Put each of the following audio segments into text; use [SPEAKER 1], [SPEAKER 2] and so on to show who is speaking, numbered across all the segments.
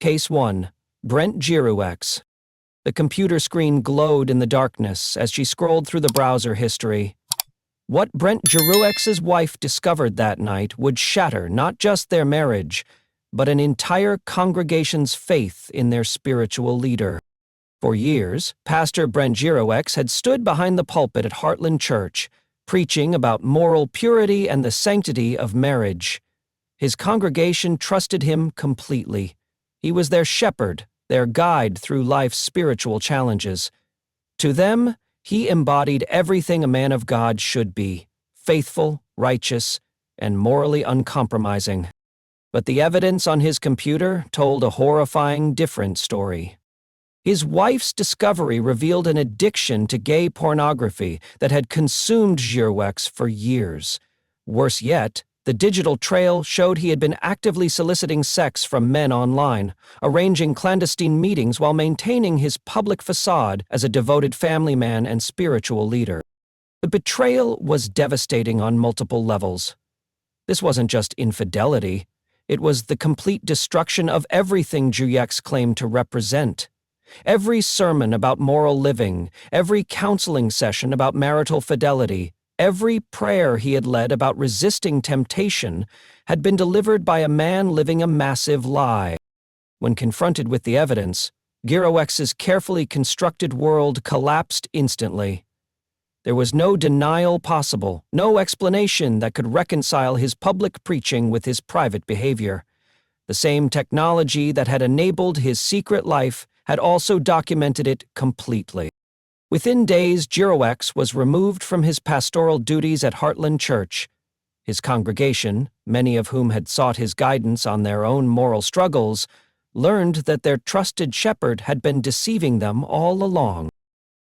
[SPEAKER 1] Case 1. Brent Giroux X. The computer screen glowed in the darkness as she scrolled through the browser history. What Brent Giroux's wife discovered that night would shatter not just their marriage, but an entire congregation's faith in their spiritual leader. For years, Pastor Brent Giroux had stood behind the pulpit at Heartland Church, preaching about moral purity and the sanctity of marriage. His congregation trusted him completely. He was their shepherd, their guide through life's spiritual challenges. To them, he embodied everything a man of God should be: faithful, righteous, and morally uncompromising. But the evidence on his computer told a horrifying, different story. His wife's discovery revealed an addiction to gay pornography that had consumed Giroux for years. Worse yet, the digital trail showed he had been actively soliciting sex from men online, arranging clandestine meetings while maintaining his public facade as a devoted family man and spiritual leader. The betrayal was devastating on multiple levels. This wasn't just infidelity. It was the complete destruction of everything Giroux claimed to represent. Every sermon about moral living, every counseling session about marital fidelity, every prayer he had led about resisting temptation had been delivered by a man living a massive lie. When confronted with the evidence, Giroux's carefully constructed world collapsed instantly. There was no denial possible, no explanation that could reconcile his public preaching with his private behavior. The same technology that had enabled his secret life had also documented it completely. Within days, Giroux was removed from his pastoral duties at Heartland Church. His congregation, many of whom had sought his guidance on their own moral struggles, learned that their trusted shepherd had been deceiving them all along.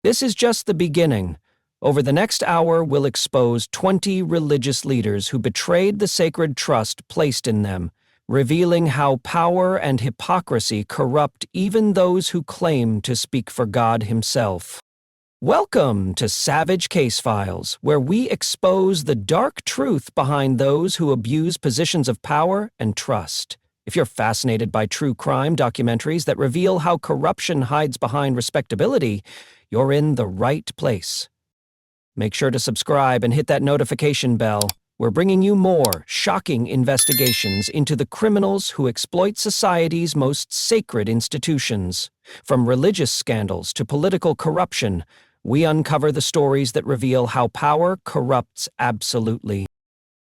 [SPEAKER 1] This is just the beginning. Over the next hour, we'll expose 20 religious leaders who betrayed the sacred trust placed in them, revealing how power and hypocrisy corrupt even those who claim to speak for God Himself. Welcome to Savage Case Files, where we expose the dark truth behind those who abuse positions of power and trust. If you're fascinated by true crime documentaries that reveal how corruption hides behind respectability, you're in the right place. Make sure to subscribe and hit that notification bell. We're bringing you more shocking investigations into the criminals who exploit society's most sacred institutions. From religious scandals to political corruption, we uncover the stories that reveal how power corrupts absolutely.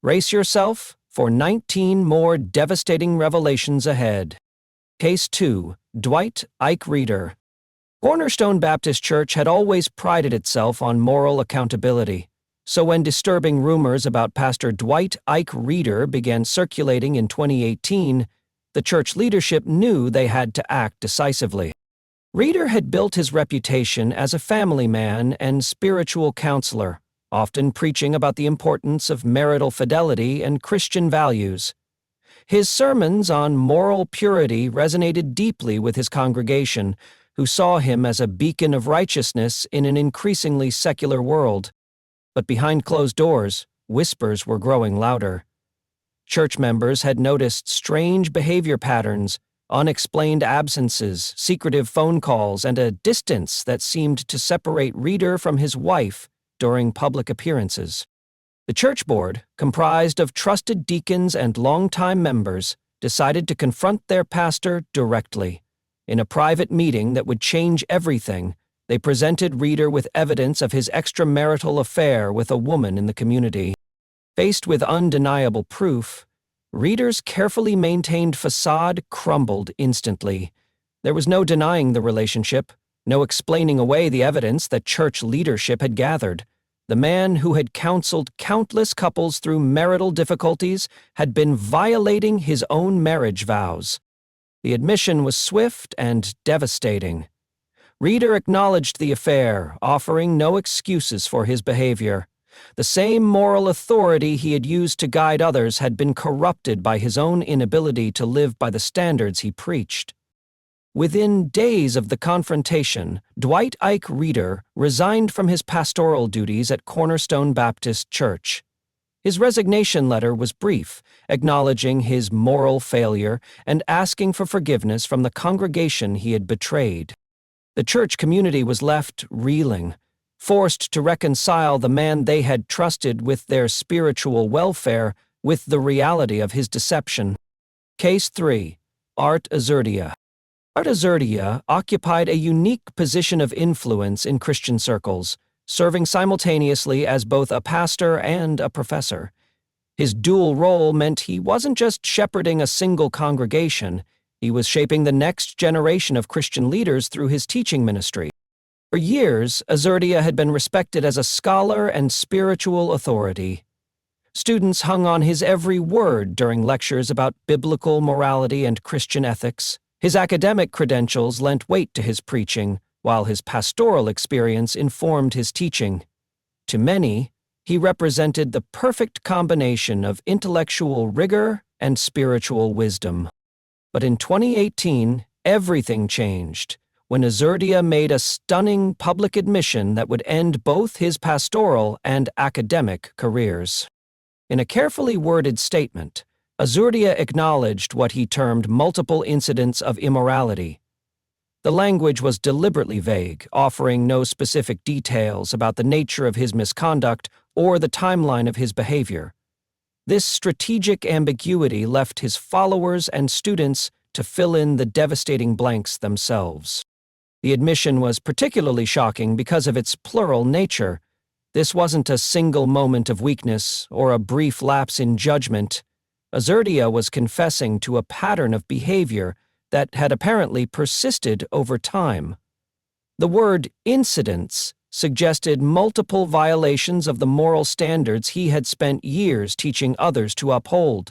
[SPEAKER 1] Brace yourself for 19 more devastating revelations ahead. Case 2. Dwight Ike Reeder. Cornerstone Baptist Church had always prided itself on moral accountability. So when disturbing rumors about Pastor Dwight Ike Reeder began circulating in 2018, the church leadership knew they had to act decisively. Reeder had built his reputation as a family man and spiritual counselor, often preaching about the importance of marital fidelity and Christian values. His sermons on moral purity resonated deeply with his congregation, who saw him as a beacon of righteousness in an increasingly secular world. But behind closed doors, whispers were growing louder. Church members had noticed strange behavior patterns, unexplained absences, secretive phone calls, and a distance that seemed to separate Reeder from his wife during public appearances. The church board, comprised of trusted deacons and longtime members, decided to confront their pastor directly. In a private meeting that would change everything, they presented Reeder with evidence of his extramarital affair with a woman in the community. Faced with undeniable proof, Reeder's carefully maintained facade crumbled instantly. There was no denying the relationship, no explaining away the evidence that church leadership had gathered. The man who had counseled countless couples through marital difficulties had been violating his own marriage vows. The admission was swift and devastating. Reeder acknowledged the affair, offering no excuses for his behavior. The same moral authority he had used to guide others had been corrupted by his own inability to live by the standards he preached. Within days of the confrontation, Dwight Ike Reeder resigned from his pastoral duties at Cornerstone Baptist Church. His resignation letter was brief, acknowledging his moral failure and asking for forgiveness from the congregation he had betrayed. The church community was left reeling, forced to reconcile the man they had trusted with their spiritual welfare with the reality of his deception. Case 3. Art Azurdia. Art Azurdia occupied a unique position of influence in Christian circles, serving simultaneously as both a pastor and a professor. His dual role meant he wasn't just shepherding a single congregation, he was shaping the next generation of Christian leaders through his teaching ministry. For years, Azurdia had been respected as a scholar and spiritual authority. Students hung on his every word during lectures about biblical morality and Christian ethics. His academic credentials lent weight to his preaching, while his pastoral experience informed his teaching. To many, he represented the perfect combination of intellectual rigor and spiritual wisdom. But in 2018, everything changed when Azurdia made a stunning public admission that would end both his pastoral and academic careers. In a carefully worded statement, Azurdia acknowledged what he termed multiple incidents of immorality. The language was deliberately vague, offering no specific details about the nature of his misconduct or the timeline of his behavior. This strategic ambiguity left his followers and students to fill in the devastating blanks themselves. The admission was particularly shocking because of its plural nature. This wasn't a single moment of weakness or a brief lapse in judgment. Azurdia was confessing to a pattern of behavior that had apparently persisted over time. The word incidents suggested multiple violations of the moral standards he had spent years teaching others to uphold.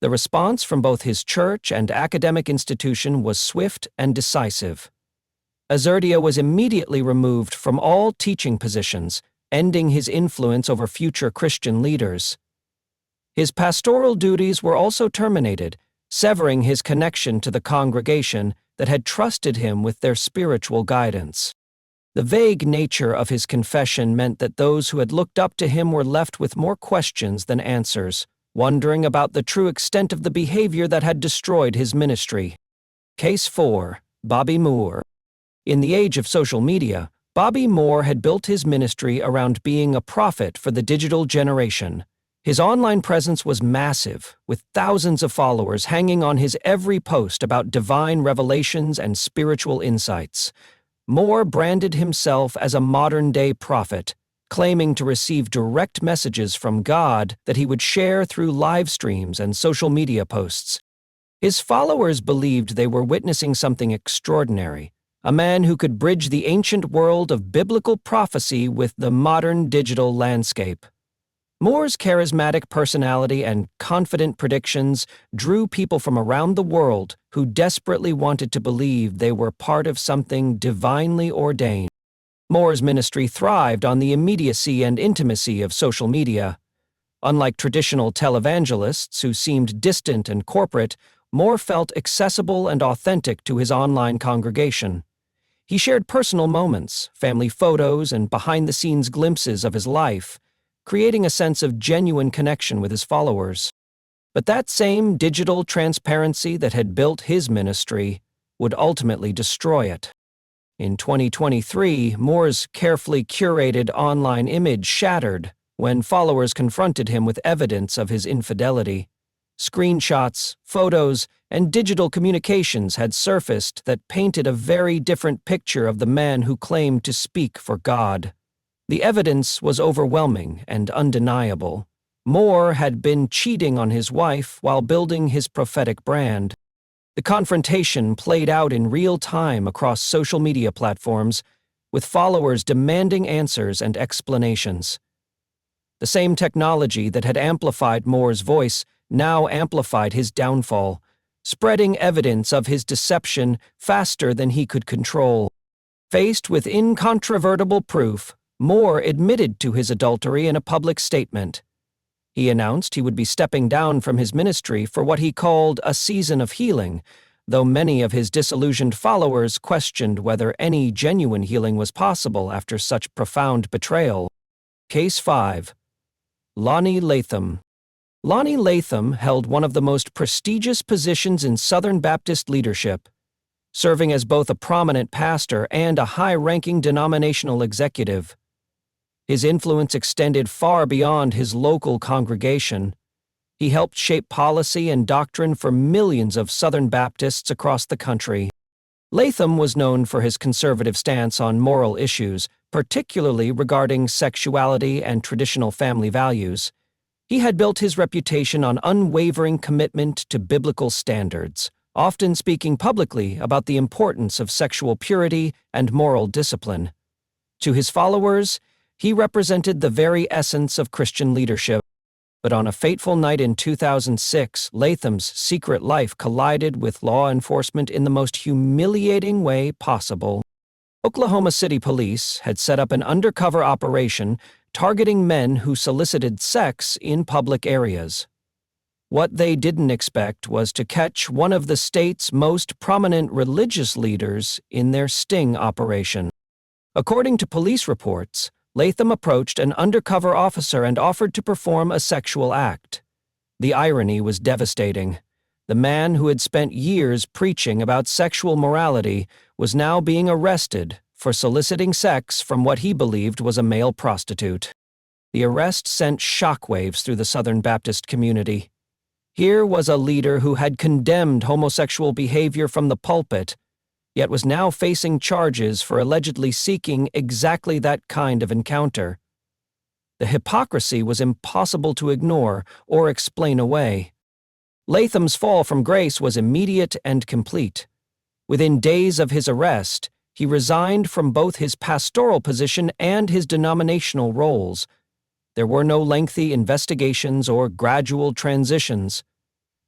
[SPEAKER 1] The response from both his church and academic institution was swift and decisive. Azurdia was immediately removed from all teaching positions, ending his influence over future Christian leaders. His pastoral duties were also terminated, severing his connection to the congregation that had trusted him with their spiritual guidance. The vague nature of his confession meant that those who had looked up to him were left with more questions than answers, wondering about the true extent of the behavior that had destroyed his ministry. Case 4. Bobby Moore. In the age of social media, Bobby Moore had built his ministry around being a prophet for the digital generation. His online presence was massive, with thousands of followers hanging on his every post about divine revelations and spiritual insights. Moore branded himself as a modern-day prophet, claiming to receive direct messages from God that he would share through live streams and social media posts. His followers believed they were witnessing something extraordinary, a man who could bridge the ancient world of biblical prophecy with the modern digital landscape. Moore's charismatic personality and confident predictions drew people from around the world who desperately wanted to believe they were part of something divinely ordained. Moore's ministry thrived on the immediacy and intimacy of social media. Unlike traditional televangelists who seemed distant and corporate, Moore felt accessible and authentic to his online congregation. He shared personal moments, family photos, and behind-the-scenes glimpses of his life, creating a sense of genuine connection with his followers. But that same digital transparency that had built his ministry would ultimately destroy it. In 2023, Moore's carefully curated online image shattered when followers confronted him with evidence of his infidelity. Screenshots, photos, and digital communications had surfaced that painted a very different picture of the man who claimed to speak for God. The evidence was overwhelming and undeniable. Moore had been cheating on his wife while building his prophetic brand. The confrontation played out in real time across social media platforms, with followers demanding answers and explanations. The same technology that had amplified Moore's voice now amplified his downfall, spreading evidence of his deception faster than he could control. Faced with incontrovertible proof, Moore admitted to his adultery in a public statement. He announced he would be stepping down from his ministry for what he called a season of healing, though many of his disillusioned followers questioned whether any genuine healing was possible after such profound betrayal. Case 5. Lonnie Latham. Lonnie Latham held one of the most prestigious positions in Southern Baptist leadership, serving as both a prominent pastor and a high-ranking denominational executive. His influence extended far beyond his local congregation. He helped shape policy and doctrine for millions of Southern Baptists across the country. Latham was known for his conservative stance on moral issues, particularly regarding sexuality and traditional family values. He had built his reputation on unwavering commitment to biblical standards, often speaking publicly about the importance of sexual purity and moral discipline. To his followers, he represented the very essence of Christian leadership. But on a fateful night in 2006, Latham's secret life collided with law enforcement in the most humiliating way possible. Oklahoma City police had set up an undercover operation targeting men who solicited sex in public areas. What they didn't expect was to catch one of the state's most prominent religious leaders in their sting operation. According to police reports, Latham approached an undercover officer and offered to perform a sexual act. The irony was devastating. The man who had spent years preaching about sexual morality was now being arrested for soliciting sex from what he believed was a male prostitute. The arrest sent shockwaves through the Southern Baptist community. Here was a leader who had condemned homosexual behavior from the pulpit, yet was now facing charges for allegedly seeking exactly that kind of encounter. The hypocrisy was impossible to ignore or explain away. Latham's fall from grace was immediate and complete. Within days of his arrest, he resigned from both his pastoral position and his denominational roles. There were no lengthy investigations or gradual transitions.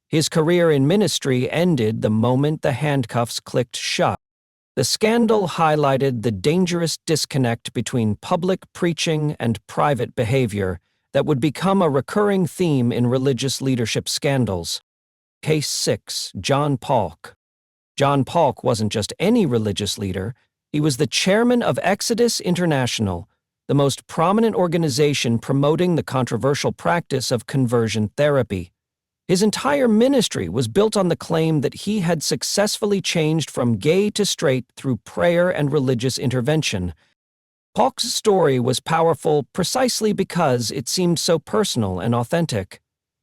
[SPEAKER 1] His career in ministry ended the moment the handcuffs clicked shut. The scandal highlighted the dangerous disconnect between public preaching and private behavior that would become a recurring theme in religious leadership scandals. Case 6, John Paulk. John Paulk wasn't just any religious leader, he was the chairman of Exodus International, the most prominent organization promoting the controversial practice of conversion therapy. His entire ministry was built on the claim that he had successfully changed from gay to straight through prayer and religious intervention. Paulk's story was powerful precisely because it seemed so personal and authentic.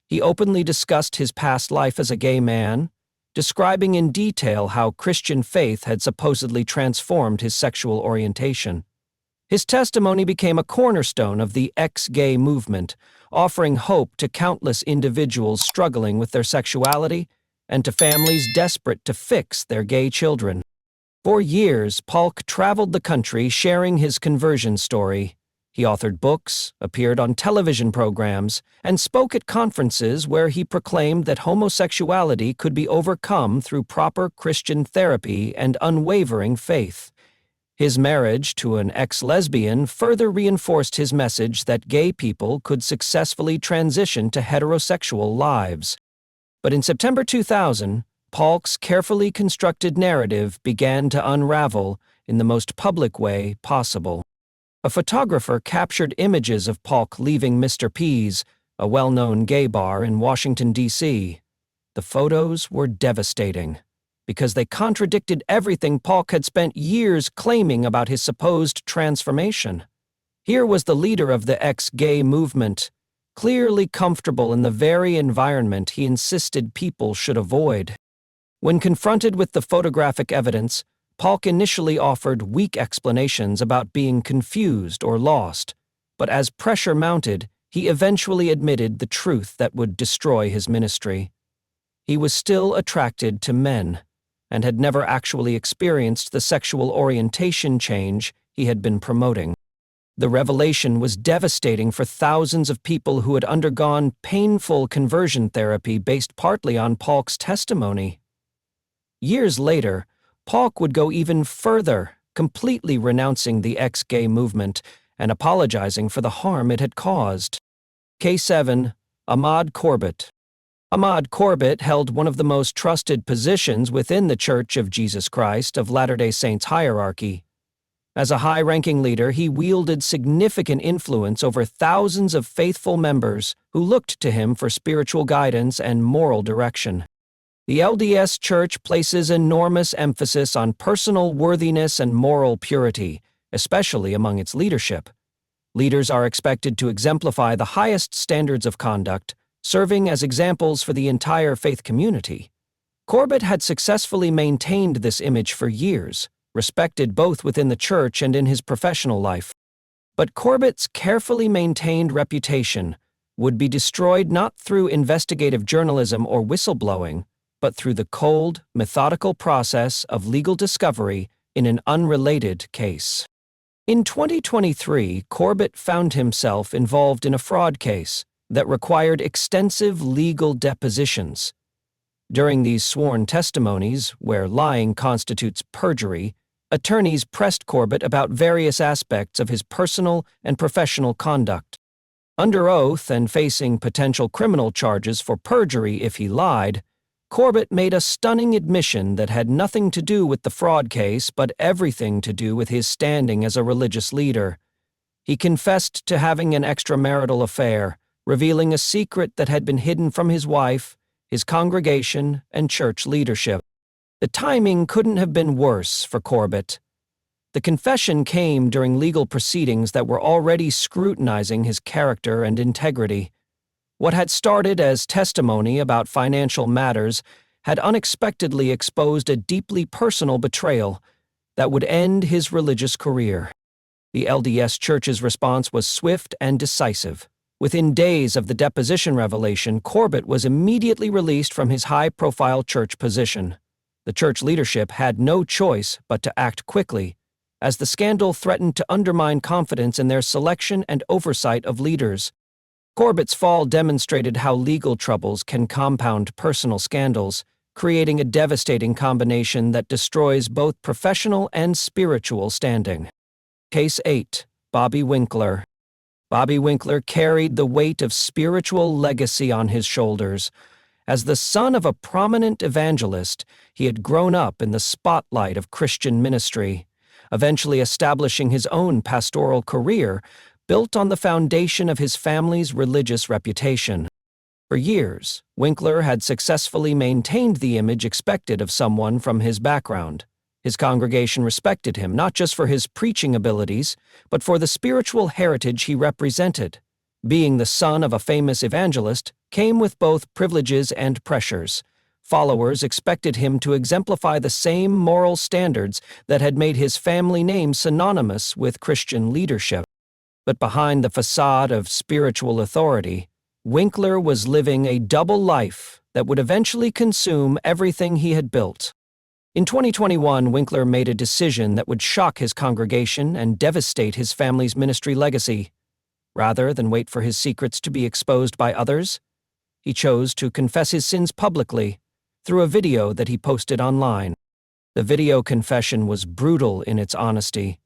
[SPEAKER 1] He openly discussed his past life as a gay man, describing in detail how Christian faith had supposedly transformed his sexual orientation. His testimony became a cornerstone of the ex-gay movement, offering hope to countless individuals struggling with their sexuality and to families desperate to fix their gay children. For years, Paulk traveled the country sharing his conversion story. He authored books, appeared on television programs, and spoke at conferences where he proclaimed that homosexuality could be overcome through proper Christian therapy and unwavering faith. His marriage to an ex-lesbian further reinforced his message that gay people could successfully transition to heterosexual lives. But in September 2000, Paulk's carefully constructed narrative began to unravel in the most public way possible. A photographer captured images of Paulk leaving Mr. P's, a well-known gay bar in Washington, D.C. The photos were devastating, because they contradicted everything Paulk had spent years claiming about his supposed transformation. Here was the leader of the ex-gay movement, clearly comfortable in the very environment he insisted people should avoid. When confronted with the photographic evidence, Paulk initially offered weak explanations about being confused or lost, but as pressure mounted, he eventually admitted the truth that would destroy his ministry. He was still attracted to men, and had never actually experienced the sexual orientation change he had been promoting. The revelation was devastating for thousands of people who had undergone painful conversion therapy based partly on Paulk's testimony. Years later, Paulk would go even further, completely renouncing the ex-gay movement and apologizing for the harm it had caused. Case 7, Ahmad Corbitt. Ahmad Corbitt held one of the most trusted positions within the Church of Jesus Christ of Latter-day Saints hierarchy. As a high-ranking leader, he wielded significant influence over thousands of faithful members who looked to him for spiritual guidance and moral direction. The LDS Church places enormous emphasis on personal worthiness and moral purity, especially among its leadership. Leaders are expected to exemplify the highest standards of conduct, serving as examples for the entire faith community. Corbitt had successfully maintained this image for years, respected both within the church and in his professional life. But Corbitt's carefully maintained reputation would be destroyed not through investigative journalism or whistleblowing, but through the cold, methodical process of legal discovery in an unrelated case. In 2023, Corbitt found himself involved in a fraud case that required extensive legal depositions. During these sworn testimonies, where lying constitutes perjury, attorneys pressed Corbitt about various aspects of his personal and professional conduct. Under oath and facing potential criminal charges for perjury if he lied, Corbitt made a stunning admission that had nothing to do with the fraud case but everything to do with his standing as a religious leader. He confessed to having an extramarital affair, revealing a secret that had been hidden from his wife, his congregation, and church leadership. The timing couldn't have been worse for Corbitt. The confession came during legal proceedings that were already scrutinizing his character and integrity. What had started as testimony about financial matters had unexpectedly exposed a deeply personal betrayal that would end his religious career. The LDS Church's response was swift and decisive. Within days of the deposition revelation, Corbitt was immediately released from his high-profile church position. The church leadership had no choice but to act quickly, as the scandal threatened to undermine confidence in their selection and oversight of leaders. Corbitt's fall demonstrated how legal troubles can compound personal scandals, creating a devastating combination that destroys both professional and spiritual standing. Case 8. Bobby Winkler. Bobby Winkler carried the weight of spiritual legacy on his shoulders. As the son of a prominent evangelist, he had grown up in the spotlight of Christian ministry, eventually establishing his own pastoral career built on the foundation of his family's religious reputation. For years, Winkler had successfully maintained the image expected of someone from his background. His congregation respected him not just for his preaching abilities, but for the spiritual heritage he represented. Being the son of a famous evangelist came with both privileges and pressures. Followers expected him to exemplify the same moral standards that had made his family name synonymous with Christian leadership. But behind the facade of spiritual authority, Winkler was living a double life that would eventually consume everything he had built. In 2021, Winkler made a decision that would shock his congregation and devastate his family's ministry legacy. Rather than wait for his secrets to be exposed by others, he chose to confess his sins publicly through a video that he posted online. The video confession was brutal in its honesty.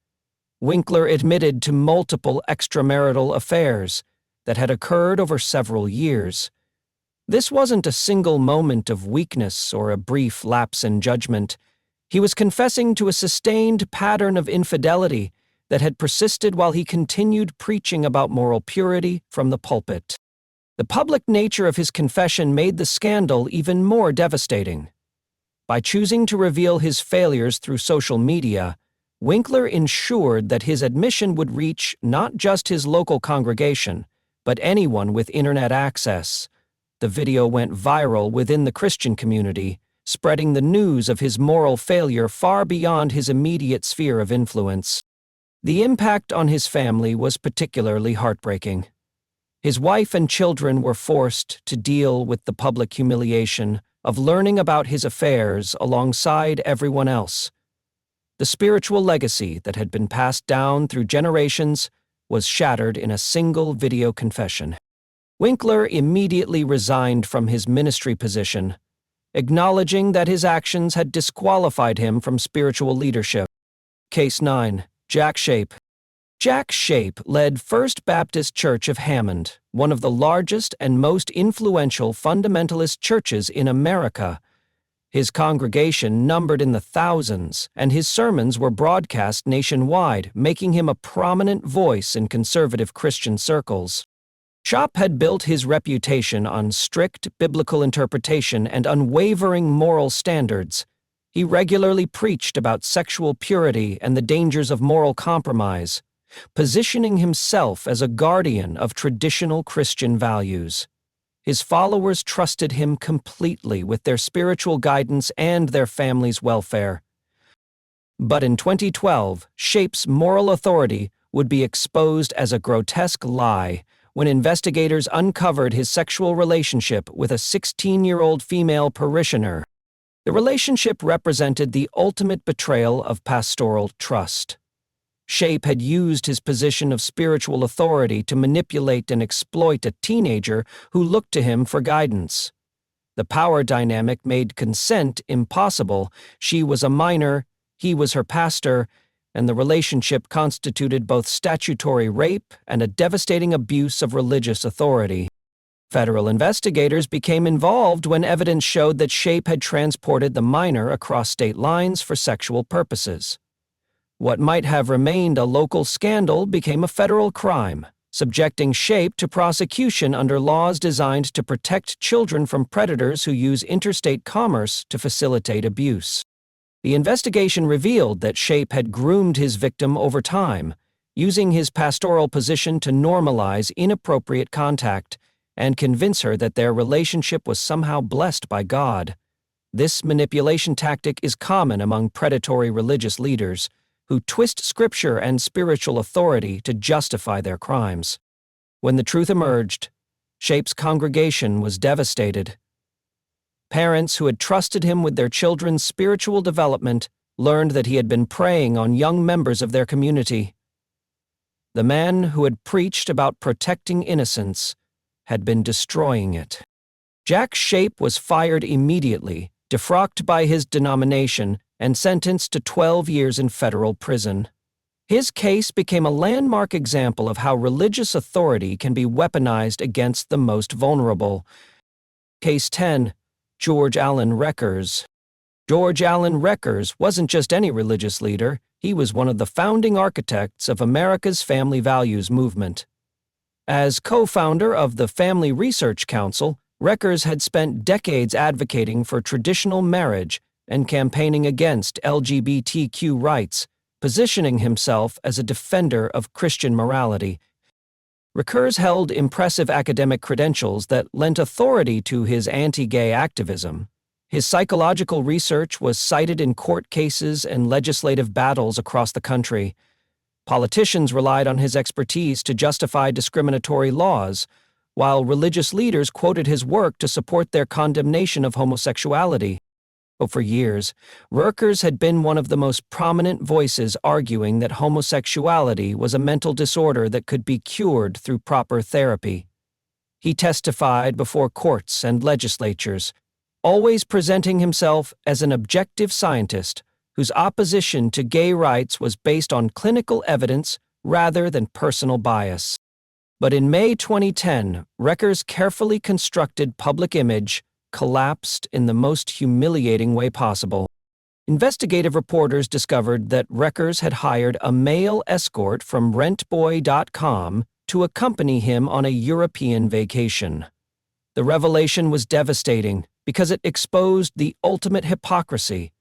[SPEAKER 1] Winkler admitted to multiple extramarital affairs that had occurred over several years. This wasn't a single moment of weakness or a brief lapse in judgment. He was confessing to a sustained pattern of infidelity that had persisted while he continued preaching about moral purity from the pulpit. The public nature of his confession made the scandal even more devastating. By choosing to reveal his failures through social media, Winkler ensured that his admission would reach not just his local congregation, but anyone with internet access. The video went viral within the Christian community, spreading the news of his moral failure far beyond his immediate sphere of influence. The impact on his family was particularly heartbreaking. His wife and children were forced to deal with the public humiliation of learning about his affairs alongside everyone else. The spiritual legacy that had been passed down through generations was shattered in a single video confession. Winkler immediately resigned from his ministry position, acknowledging that his actions had disqualified him from spiritual leadership. Case 9. Jack Schaap. Jack Schaap led First Baptist Church of Hammond, one of the largest and most influential fundamentalist churches in America. His congregation numbered in the thousands, and his sermons were broadcast nationwide, making him a prominent voice in conservative Christian circles. Schaap had built his reputation on strict biblical interpretation and unwavering moral standards. He regularly preached about sexual purity and the dangers of moral compromise, positioning himself as a guardian of traditional Christian values. His followers trusted him completely with their spiritual guidance and their family's welfare. But in 2012, Schaap's moral authority would be exposed as a grotesque lie when investigators uncovered his sexual relationship with a 16-year-old female parishioner. The relationship represented the ultimate betrayal of pastoral trust. Schaap had used his position of spiritual authority to manipulate and exploit a teenager who looked to him for guidance. The power dynamic made consent impossible. She was a minor, he was her pastor, and the relationship constituted both statutory rape and a devastating abuse of religious authority. Federal investigators became involved when evidence showed that Schaap had transported the minor across state lines for sexual purposes. What might have remained a local scandal became a federal crime, subjecting Schaap to prosecution under laws designed to protect children from predators who use interstate commerce to facilitate abuse. The investigation revealed that Schaap had groomed his victim over time, using his pastoral position to normalize inappropriate contact and convince her that their relationship was somehow blessed by God. This manipulation tactic is common among predatory religious leaders, who twist scripture and spiritual authority to justify their crimes. When the truth emerged, Schaap's congregation was devastated. Parents who had trusted him with their children's spiritual development learned that he had been preying on young members of their community. The man who had preached about protecting innocence had been destroying it. Jack Schaap was fired immediately, defrocked by his denomination, and sentenced to 12 years in federal prison. His case became a landmark example of how religious authority can be weaponized against the most vulnerable. Case 10. George Allen Rekers. George Allen Rekers wasn't just any religious leader, he was one of the founding architects of America's family values movement. As co-founder of the Family Research Council, Rekers had spent decades advocating for traditional marriage and campaigning against LGBTQ rights, positioning himself as a defender of Christian morality. Rekers held impressive academic credentials that lent authority to his anti-gay activism. His psychological research was cited in court cases and legislative battles across the country. Politicians relied on his expertise to justify discriminatory laws, while religious leaders quoted his work to support their condemnation of homosexuality. For years, Rekers had been one of the most prominent voices arguing that homosexuality was a mental disorder that could be cured through proper therapy. He testified before courts and legislatures, always presenting himself as an objective scientist whose opposition to gay rights was based on clinical evidence rather than personal bias. But in May 2010, Rekers' carefully constructed public image collapsed in the most humiliating way possible. Investigative reporters discovered that Rekers had hired a male escort from rentboy.com to accompany him on a European vacation. The revelation was devastating because it exposed the ultimate hypocrisy.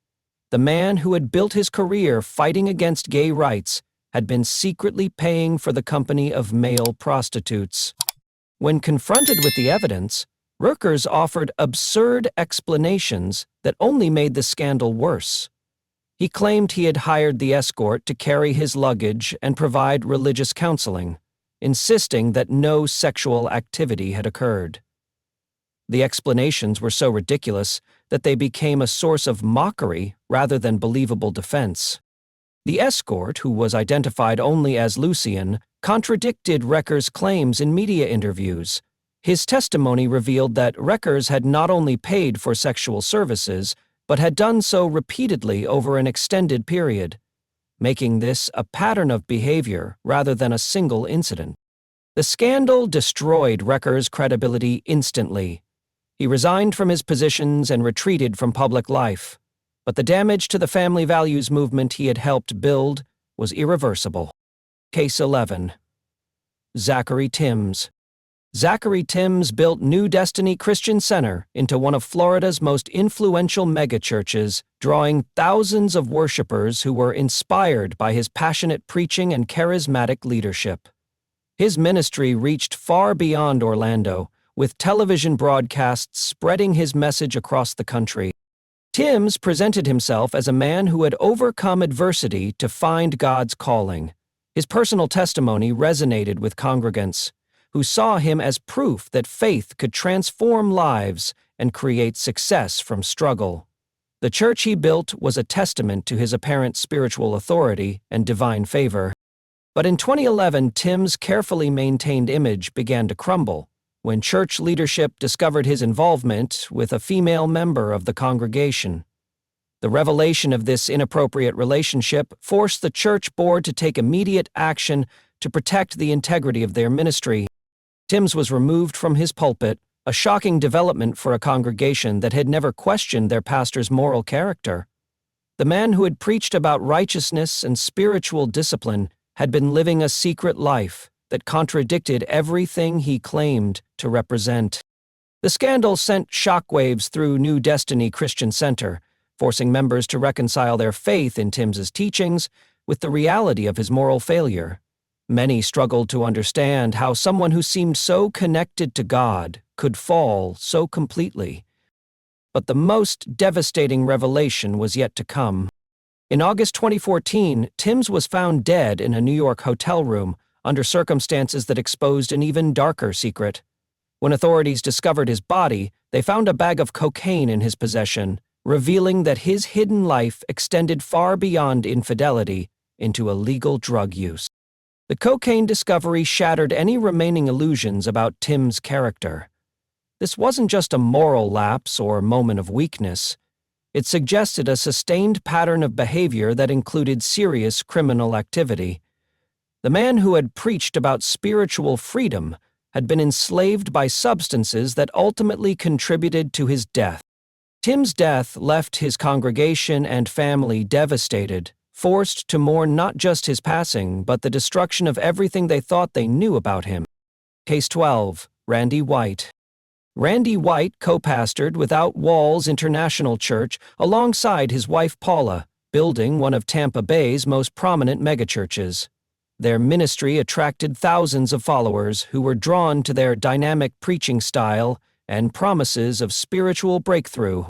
[SPEAKER 1] The man who had built his career fighting against gay rights had been secretly paying for the company of male prostitutes. When confronted with the evidence, Rekers offered absurd explanations that only made the scandal worse. He claimed he had hired the escort to carry his luggage and provide religious counseling, insisting that no sexual activity had occurred. The explanations were so ridiculous that they became a source of mockery rather than believable defense. The escort, who was identified only as Lucien, contradicted Rekers' claims in media interviews. His testimony revealed that Rekers had not only paid for sexual services, but had done so repeatedly over an extended period, making this a pattern of behavior rather than a single incident. The scandal destroyed Rekers' credibility instantly. He resigned from his positions and retreated from public life. But the damage to the family values movement he had helped build was irreversible. Case 11. Zachary Timms. Zachary Timms built New Destiny Christian Center into one of Florida's most influential megachurches, drawing thousands of worshipers who were inspired by his passionate preaching and charismatic leadership. His ministry reached far beyond Orlando, with television broadcasts spreading his message across the country. Timms presented himself as a man who had overcome adversity to find God's calling. His personal testimony resonated with congregants, who saw him as proof that faith could transform lives and create success from struggle. The church he built was a testament to his apparent spiritual authority and divine favor. But in 2011, Timms' carefully maintained image began to crumble when church leadership discovered his involvement with a female member of the congregation. The revelation of this inappropriate relationship forced the church board to take immediate action to protect the integrity of their ministry. Timms was removed from his pulpit, a shocking development for a congregation that had never questioned their pastor's moral character. The man who had preached about righteousness and spiritual discipline had been living a secret life that contradicted everything he claimed to represent. The scandal sent shockwaves through New Destiny Christian Center, forcing members to reconcile their faith in Timms's teachings with the reality of his moral failure. Many struggled to understand how someone who seemed so connected to God could fall so completely. But the most devastating revelation was yet to come. In August 2014, Timms was found dead in a New York hotel room under circumstances that exposed an even darker secret. When authorities discovered his body, they found a bag of cocaine in his possession, revealing that his hidden life extended far beyond infidelity into illegal drug use. The cocaine discovery shattered any remaining illusions about Timms' character. This wasn't just a moral lapse or moment of weakness. It suggested a sustained pattern of behavior that included serious criminal activity. The man who had preached about spiritual freedom had been enslaved by substances that ultimately contributed to his death. Timms' death left his congregation and family devastated, forced to mourn not just his passing, but the destruction of everything they thought they knew about him. Case 12. Randy White. Randy White co-pastored Without Walls International Church alongside his wife Paula, building one of Tampa Bay's most prominent megachurches. Their ministry attracted thousands of followers who were drawn to their dynamic preaching style and promises of spiritual breakthrough.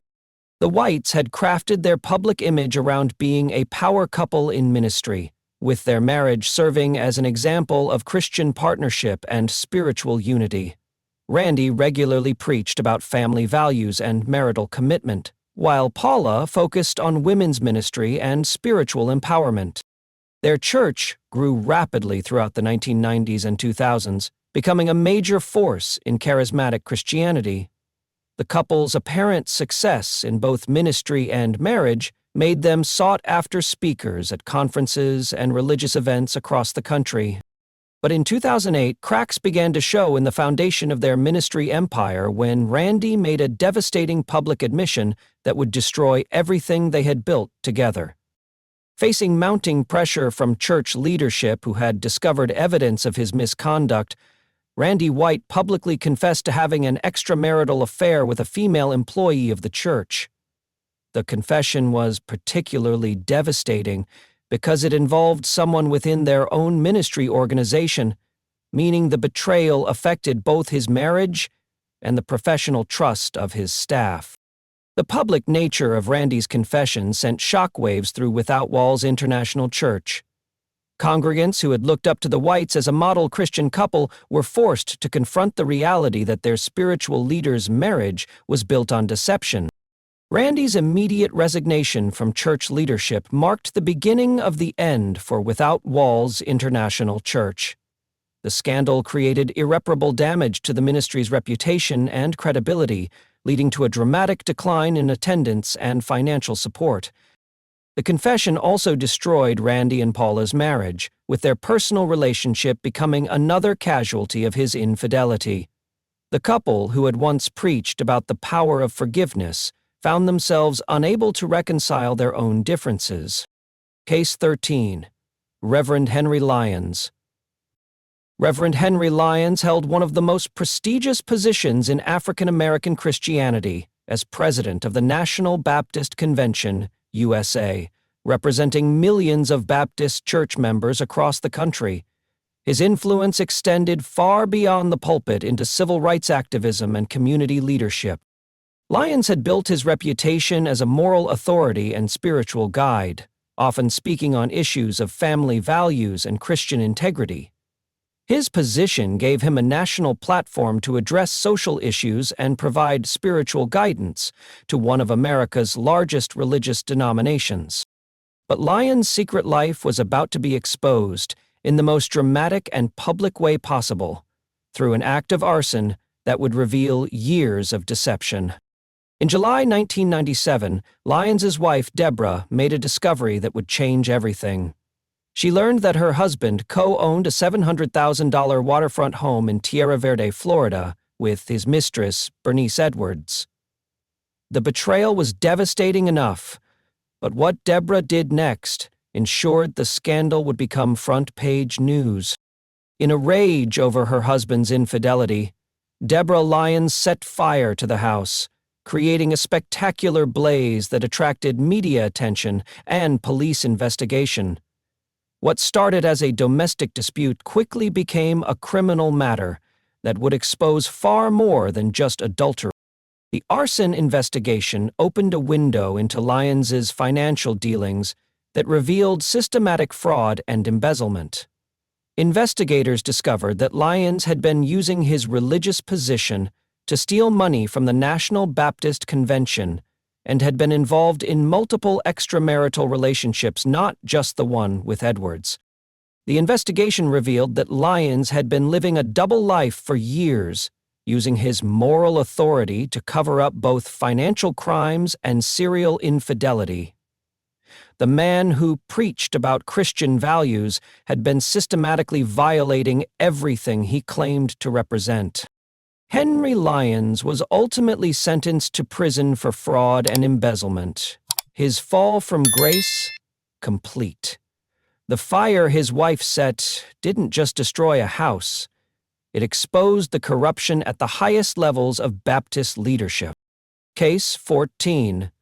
[SPEAKER 1] The Whites had crafted their public image around being a power couple in ministry, with their marriage serving as an example of Christian partnership and spiritual unity. Randy regularly preached about family values and marital commitment, while Paula focused on women's ministry and spiritual empowerment. Their church grew rapidly throughout the 1990s and 2000s, becoming a major force in charismatic Christianity. The couple's apparent success in both ministry and marriage made them sought-after speakers at conferences and religious events across the country. But in 2008, cracks began to show in the foundation of their ministry empire when Randy made a devastating public admission that would destroy everything they had built together. Facing mounting pressure from church leadership who had discovered evidence of his misconduct, Randy White publicly confessed to having an extramarital affair with a female employee of the church. The confession was particularly devastating because it involved someone within their own ministry organization, meaning the betrayal affected both his marriage and the professional trust of his staff. The public nature of Randy's confession sent shockwaves through Without Walls International Church. Congregants who had looked up to the Whites as a model Christian couple were forced to confront the reality that their spiritual leader's marriage was built on deception. Randy's immediate resignation from church leadership marked the beginning of the end for Without Walls International Church. The scandal created irreparable damage to the ministry's reputation and credibility, leading to a dramatic decline in attendance and financial support. The confession also destroyed Randy and Paula's marriage, with their personal relationship becoming another casualty of his infidelity. The couple, who had once preached about the power of forgiveness, found themselves unable to reconcile their own differences. Case 13. Reverend Henry Lyons. Reverend Henry Lyons held one of the most prestigious positions in African American Christianity as president of the National Baptist Convention, USA, representing millions of Baptist church members across the country. His influence extended far beyond the pulpit into civil rights activism and community leadership. Lyons had built his reputation as a moral authority and spiritual guide, often speaking on issues of family values and Christian integrity. His position gave him a national platform to address social issues and provide spiritual guidance to one of America's largest religious denominations. But Lyons' secret life was about to be exposed in the most dramatic and public way possible, through an act of arson that would reveal years of deception. In July 1997, Lyons' wife, Deborah, made a discovery that would change everything. She learned that her husband co-owned a $700,000 waterfront home in Tierra Verde, Florida, with his mistress, Bernice Edwards. The betrayal was devastating enough, but what Deborah did next ensured the scandal would become front-page news. In a rage over her husband's infidelity, Deborah Lyons set fire to the house, creating a spectacular blaze that attracted media attention and police investigation. What started as a domestic dispute quickly became a criminal matter that would expose far more than just adultery. The arson investigation opened a window into Lyons' financial dealings that revealed systematic fraud and embezzlement. Investigators discovered that Lyons had been using his religious position to steal money from the National Baptist Convention and had been involved in multiple extramarital relationships, not just the one with Edwards. The investigation revealed that Lyons had been living a double life for years, using his moral authority to cover up both financial crimes and serial infidelity. The man who preached about Christian values had been systematically violating everything he claimed to represent. Henry Lyons was ultimately sentenced to prison for fraud and embezzlement. His fall from grace, complete. The fire his wife set didn't just destroy a house. It exposed the corruption at the highest levels of Baptist leadership. Case 14.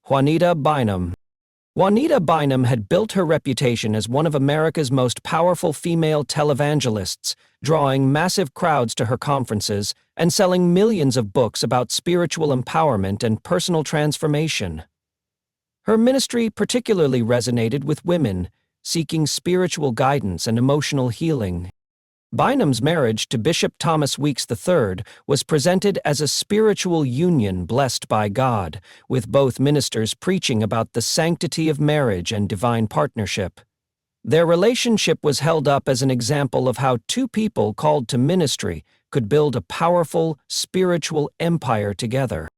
[SPEAKER 1] Juanita Bynum. Juanita Bynum had built her reputation as one of America's most powerful female televangelists, drawing massive crowds to her conferences and selling millions of books about spiritual empowerment and personal transformation. Her ministry particularly resonated with women seeking spiritual guidance and emotional healing. Bynum's marriage to Bishop Thomas Weeks III was presented as a spiritual union blessed by God, with both ministers preaching about the sanctity of marriage and divine partnership. Their relationship was held up as an example of how two people called to ministry could build a powerful, spiritual empire together.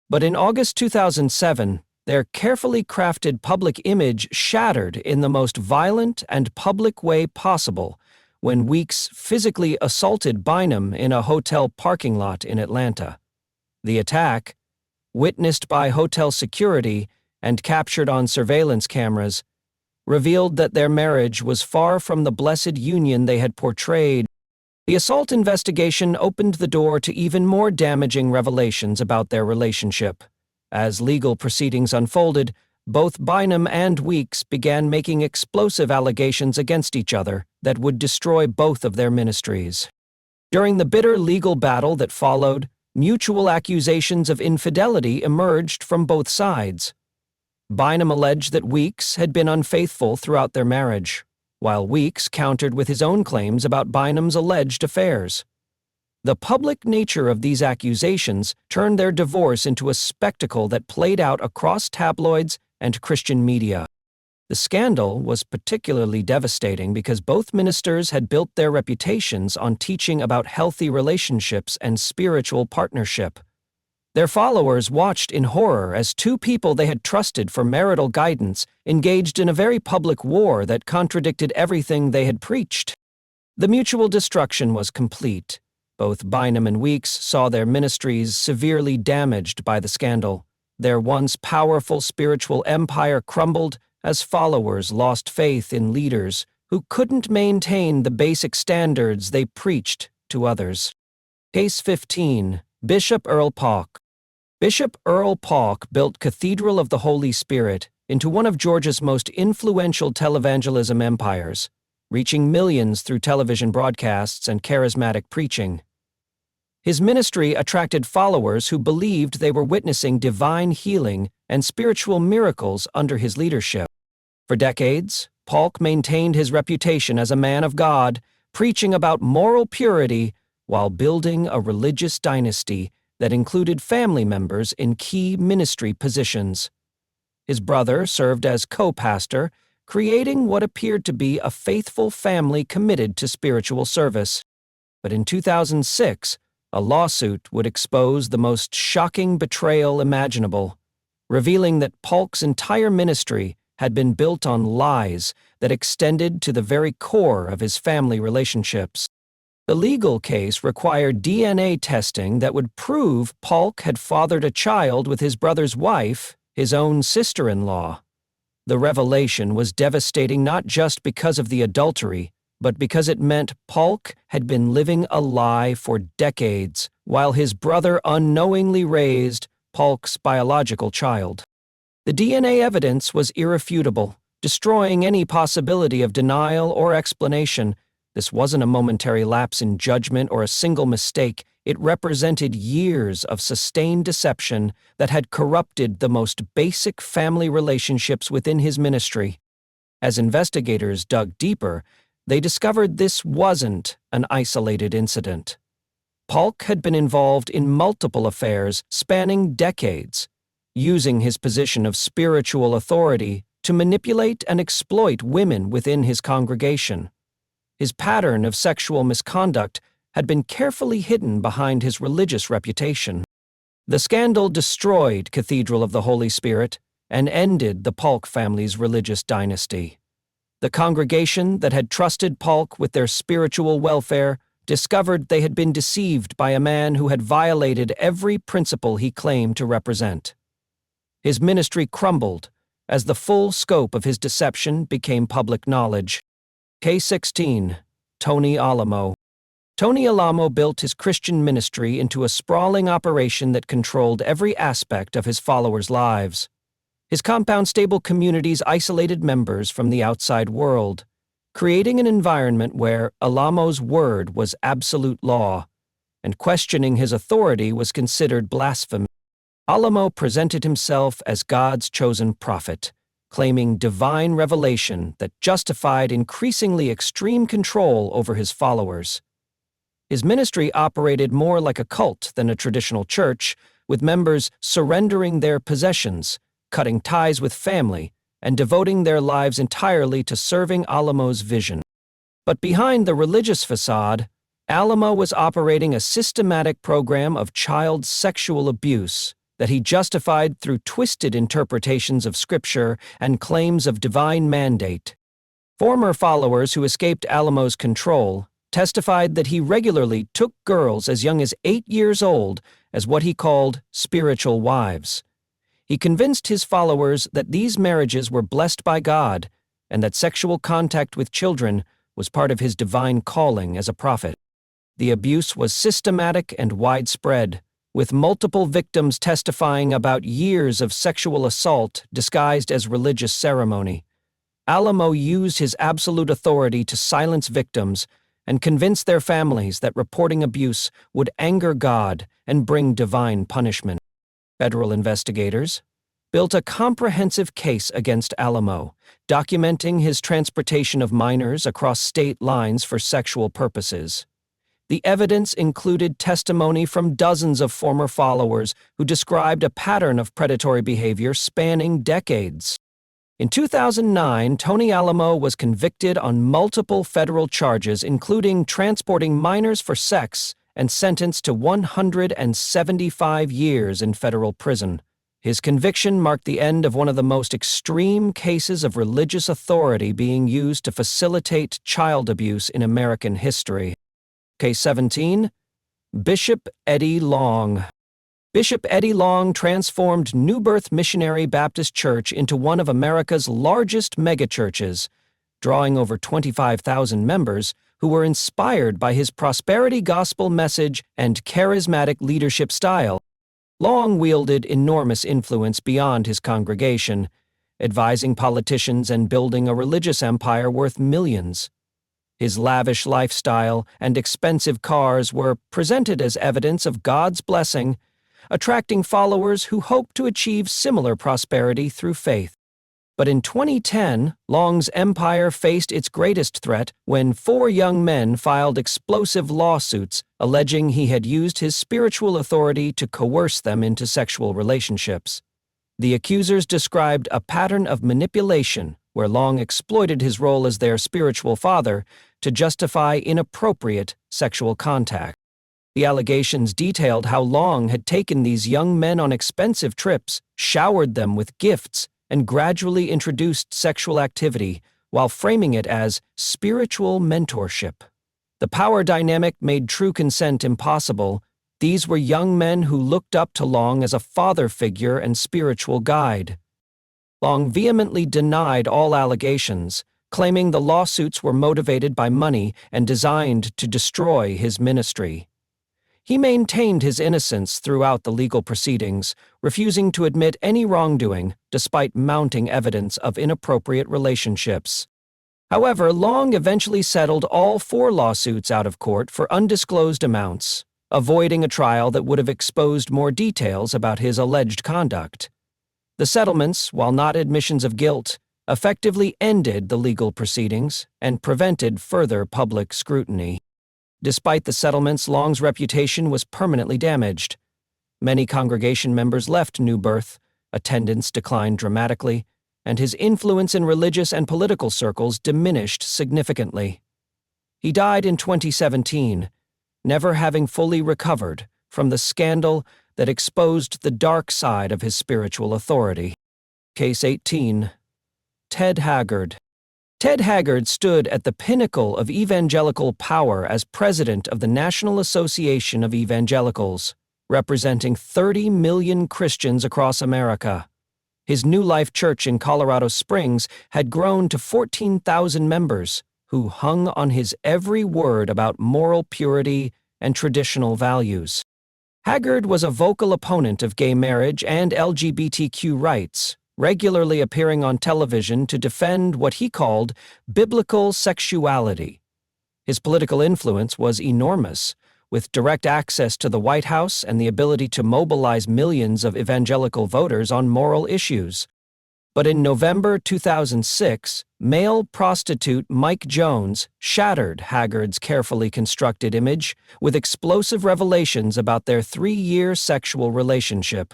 [SPEAKER 1] But in August 2007, their carefully crafted public image shattered in the most violent and public way possible when Weeks physically assaulted Bynum in a hotel parking lot in Atlanta. The attack, witnessed by hotel security and captured on surveillance cameras, revealed that their marriage was far from the blessed union they had portrayed. The assault investigation opened the door to even more damaging revelations about their relationship. As legal proceedings unfolded, both Bynum and Weeks began making explosive allegations against each other that would destroy both of their ministries. During the bitter legal battle that followed, mutual accusations of infidelity emerged from both sides. Bynum alleged that Weeks had been unfaithful throughout their marriage, while Weeks countered with his own claims about Bynum's alleged affairs. The public nature of these accusations turned their divorce into a spectacle that played out across tabloids and Christian media. The scandal was particularly devastating because both ministers had built their reputations on teaching about healthy relationships and spiritual partnership. Their followers watched in horror as two people they had trusted for marital guidance engaged in a very public war that contradicted everything they had preached. The mutual destruction was complete, Both Bynum and Weeks saw their ministries severely damaged by the scandal. Their once powerful spiritual empire crumbled as followers lost faith in leaders who couldn't maintain the basic standards they preached to others. Case 15. Bishop Earl Paulk. Bishop Earl Paulk built Cathedral of the Holy Spirit into one of Georgia's most influential televangelism empires, reaching millions through television broadcasts and charismatic preaching. His ministry attracted followers who believed they were witnessing divine healing and spiritual miracles under his leadership. For decades, Paulk maintained his reputation as a man of God, preaching about moral purity while building a religious dynasty that included family members in key ministry positions. His brother served as co-pastor, creating what appeared to be a faithful family committed to spiritual service. But in 2006, a lawsuit would expose the most shocking betrayal imaginable, revealing that Paulk's entire ministry had been built on lies that extended to the very core of his family relationships. The legal case required DNA testing that would prove Paulk had fathered a child with his brother's wife, his own sister-in-law. The revelation was devastating not just because of the adultery, but because it meant Paulk had been living a lie for decades, while his brother unknowingly raised Paulk's biological child. The DNA evidence was irrefutable, destroying any possibility of denial or explanation. This wasn't a momentary lapse in judgment or a single mistake. It represented years of sustained deception that had corrupted the most basic family relationships within his ministry. As investigators dug deeper, they discovered this wasn't an isolated incident. Paulk had been involved in multiple affairs spanning decades, using his position of spiritual authority to manipulate and exploit women within his congregation. His pattern of sexual misconduct had been carefully hidden behind his religious reputation. The scandal destroyed Cathedral of the Holy Spirit and ended the Paulk family's religious dynasty. The congregation that had trusted Paulk with their spiritual welfare discovered they had been deceived by a man who had violated every principle he claimed to represent. His ministry crumbled as the full scope of his deception became public knowledge. Case 16. Tony Alamo. Tony Alamo built his Christian ministry into a sprawling operation that controlled every aspect of his followers' lives. His compound-stable communities isolated members from the outside world, creating an environment where Alamo's word was absolute law, and questioning his authority was considered blasphemy. Alamo presented himself as God's chosen prophet, claiming divine revelation that justified increasingly extreme control over his followers. His ministry operated more like a cult than a traditional church, with members surrendering their possessions, cutting ties with family, and devoting their lives entirely to serving Alamo's vision. But behind the religious facade, Alamo was operating a systematic program of child sexual abuse that he justified through twisted interpretations of Scripture and claims of divine mandate. Former followers who escaped Alamo's control testified that he regularly took girls as young as 8 years old as what he called spiritual wives. He convinced his followers that these marriages were blessed by God and that sexual contact with children was part of his divine calling as a prophet. The abuse was systematic and widespread, with multiple victims testifying about years of sexual assault disguised as religious ceremony. Alamo used his absolute authority to silence victims and convince their families that reporting abuse would anger God and bring divine punishment. Federal investigators built a comprehensive case against Alamo, documenting his transportation of minors across state lines for sexual purposes. The evidence included testimony from dozens of former followers who described a pattern of predatory behavior spanning decades. In 2009, Tony Alamo was convicted on multiple federal charges, including transporting minors for sex, and sentenced to 175 years in federal prison. His conviction marked the end of one of the most extreme cases of religious authority being used to facilitate child abuse in American history. Case 17. Bishop Eddie Long. Bishop Eddie Long transformed New Birth Missionary Baptist Church into one of America's largest megachurches, drawing over 25,000 members who were inspired by his prosperity gospel message and charismatic leadership style. Long wielded enormous influence beyond his congregation, advising politicians and building a religious empire worth millions. His lavish lifestyle and expensive cars were presented as evidence of God's blessing, attracting followers who hoped to achieve similar prosperity through faith. But in 2010, Long's empire faced its greatest threat when 4 young men filed explosive lawsuits alleging he had used his spiritual authority to coerce them into sexual relationships. The accusers described a pattern of manipulation where Long exploited his role as their spiritual father to justify inappropriate sexual contact. The allegations detailed how Long had taken these young men on expensive trips, showered them with gifts, and gradually introduced sexual activity while framing it as spiritual mentorship. The power dynamic made true consent impossible. These were young men who looked up to Long as a father figure and spiritual guide. Long vehemently denied all allegations, claiming the lawsuits were motivated by money and designed to destroy his ministry. He maintained his innocence throughout the legal proceedings, refusing to admit any wrongdoing despite mounting evidence of inappropriate relationships. However, Long eventually settled all 4 lawsuits out of court for undisclosed amounts, avoiding a trial that would have exposed more details about his alleged conduct. The settlements, while not admissions of guilt, effectively ended the legal proceedings and prevented further public scrutiny. Despite the settlements, Long's reputation was permanently damaged. Many congregation members left New Birth, attendance declined dramatically, and his influence in religious and political circles diminished significantly. He died in 2017, never having fully recovered from the scandal that exposed the dark side of his spiritual authority. Case 18. Ted Haggard. Ted Haggard stood at the pinnacle of evangelical power as president of the National Association of Evangelicals, representing 30 million Christians across America. His New Life Church in Colorado Springs had grown to 14,000 members who hung on his every word about moral purity and traditional values. Haggard was a vocal opponent of gay marriage and LGBTQ rights, regularly appearing on television to defend what he called biblical sexuality. His political influence was enormous, with direct access to the White House and the ability to mobilize millions of evangelical voters on moral issues. But in November 2006, male prostitute Mike Jones shattered Haggard's carefully constructed image with explosive revelations about their 3-year sexual relationship.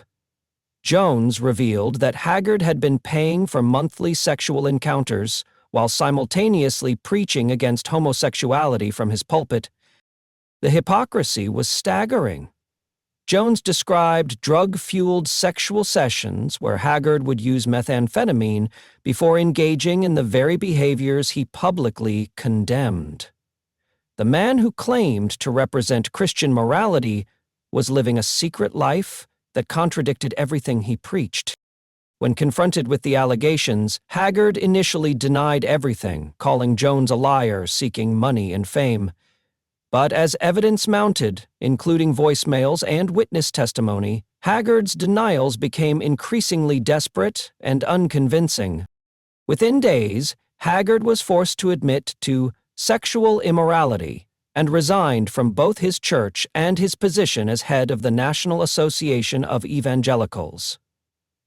[SPEAKER 1] Jones revealed that Haggard had been paying for monthly sexual encounters while simultaneously preaching against homosexuality from his pulpit. The hypocrisy was staggering. Jones described drug-fueled sexual sessions where Haggard would use methamphetamine before engaging in the very behaviors he publicly condemned. The man who claimed to represent Christian morality was living a secret life that contradicted everything he preached. When confronted with the allegations, Haggard initially denied everything, calling Jones a liar seeking money and fame. But as evidence mounted, including voicemails and witness testimony, Haggard's denials became increasingly desperate and unconvincing. Within days, Haggard was forced to admit to sexual immorality and resigned from both his church and his position as head of the National Association of Evangelicals.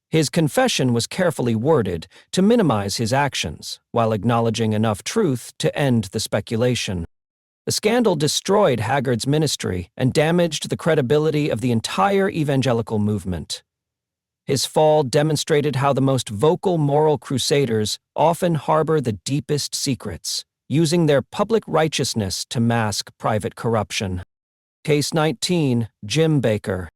[SPEAKER 1] His confession was carefully worded to minimize his actions, while acknowledging enough truth to end the speculation. The scandal destroyed Haggard's ministry and damaged the credibility of the entire evangelical movement. His fall demonstrated how the most vocal moral crusaders often harbor the deepest secrets, using their public righteousness to mask private corruption. Case 19. Jim Bakker.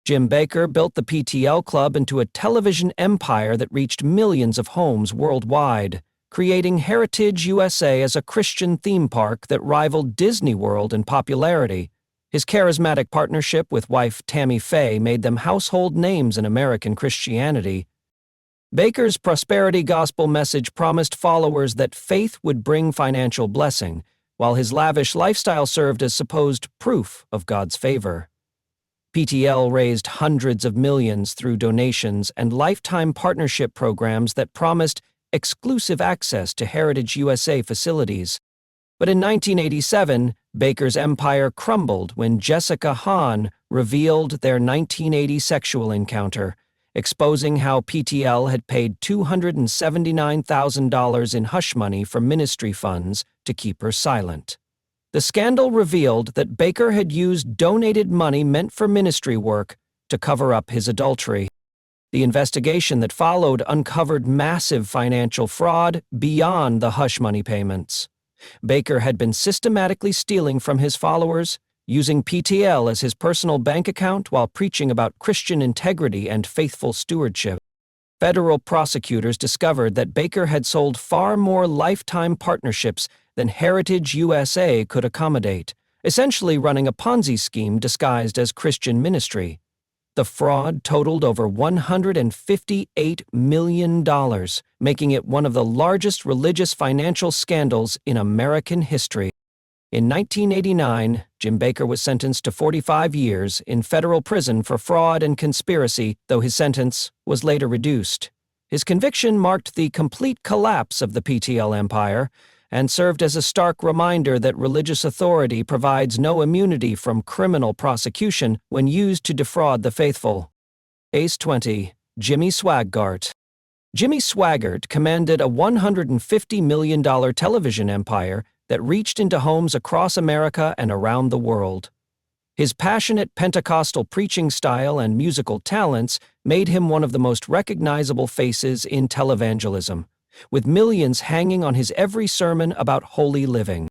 [SPEAKER 1] Jim Bakker built the PTL Club into a television empire that reached millions of homes worldwide, creating Heritage USA as a Christian theme park that rivaled Disney World in popularity. His charismatic partnership with wife Tammy Faye made them household names in American Christianity. Baker's prosperity gospel message promised followers that faith would bring financial blessing, while his lavish lifestyle served as supposed proof of God's favor. PTL raised hundreds of millions through donations and lifetime partnership programs that promised exclusive access to Heritage USA facilities. But in 1987, Baker's empire crumbled when Jessica Hahn revealed their 1980 sexual encounter, exposing how PTL had paid $279,000 in hush money from ministry funds to keep her silent. The scandal revealed that Baker had used donated money meant for ministry work to cover up his adultery. The investigation that followed uncovered massive financial fraud beyond the hush money payments. Baker had been systematically stealing from his followers, using PTL as his personal bank account while preaching about Christian integrity and faithful stewardship. Federal prosecutors discovered that Baker had sold far more lifetime partnerships than Heritage USA could accommodate, essentially running a Ponzi scheme disguised as Christian ministry. The fraud totaled over $158 million, making it one of the largest religious financial scandals in American history. In 1989, Jim Baker was sentenced to 45 years in federal prison for fraud and conspiracy, though his sentence was later reduced. His conviction marked the complete collapse of the PTL empire and served as a stark reminder that religious authority provides no immunity from criminal prosecution when used to defraud the faithful. Ace 20. Jimmy Swaggart. Jimmy Swaggart commanded a $150 million television empire that reached into homes across America and around the world. His passionate Pentecostal preaching style and musical talents made him one of the most recognizable faces in televangelism, with millions hanging on his every sermon about holy living.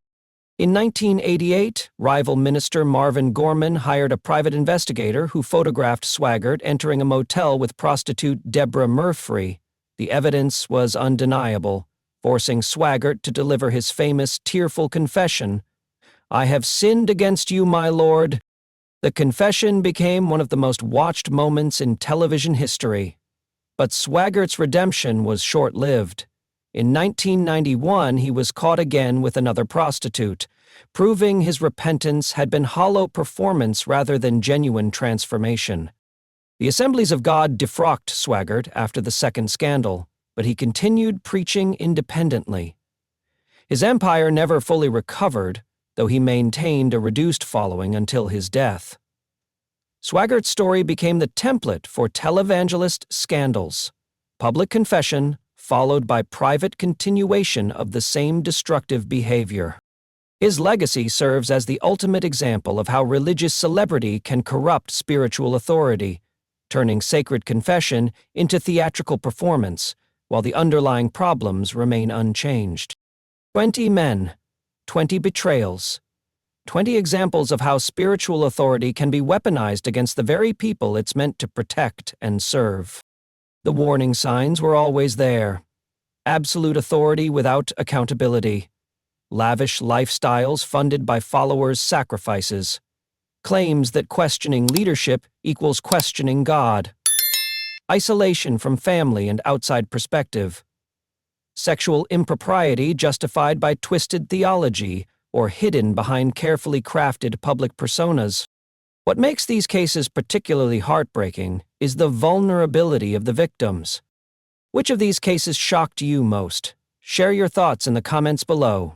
[SPEAKER 1] In 1988, rival minister Marvin Gorman hired a private investigator who photographed Swaggart entering a motel with prostitute Deborah Murphy. The evidence was undeniable, forcing Swaggart to deliver his famous tearful confession, "I have sinned against you, my Lord." The confession became one of the most watched moments in television history. But Swaggart's redemption was short-lived. In 1991, he was caught again with another prostitute, proving his repentance had been hollow performance rather than genuine transformation. The Assemblies of God defrocked Swaggart after the second scandal, but he continued preaching independently. His empire never fully recovered, though he maintained a reduced following until his death. Swaggart's story became the template for televangelist scandals: public confession, followed by private continuation of the same destructive behavior. His legacy serves as the ultimate example of how religious celebrity can corrupt spiritual authority, turning sacred confession into theatrical performance, while the underlying problems remain unchanged. 20 men, 20 betrayals, 20 examples of how spiritual authority can be weaponized against the very people it's meant to protect and serve. The warning signs were always there: absolute authority without accountability, lavish lifestyles funded by followers' sacrifices, claims that questioning leadership equals questioning God, isolation from family and outside perspective, sexual impropriety justified by twisted theology or hidden behind carefully crafted public personas. What makes these cases particularly heartbreaking is the vulnerability of the victims. Which of these cases shocked you most? Share your thoughts in the comments below.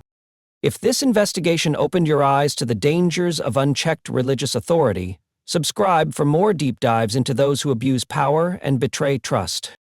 [SPEAKER 1] If this investigation opened your eyes to the dangers of unchecked religious authority, subscribe for more deep dives into those who abuse power and betray trust.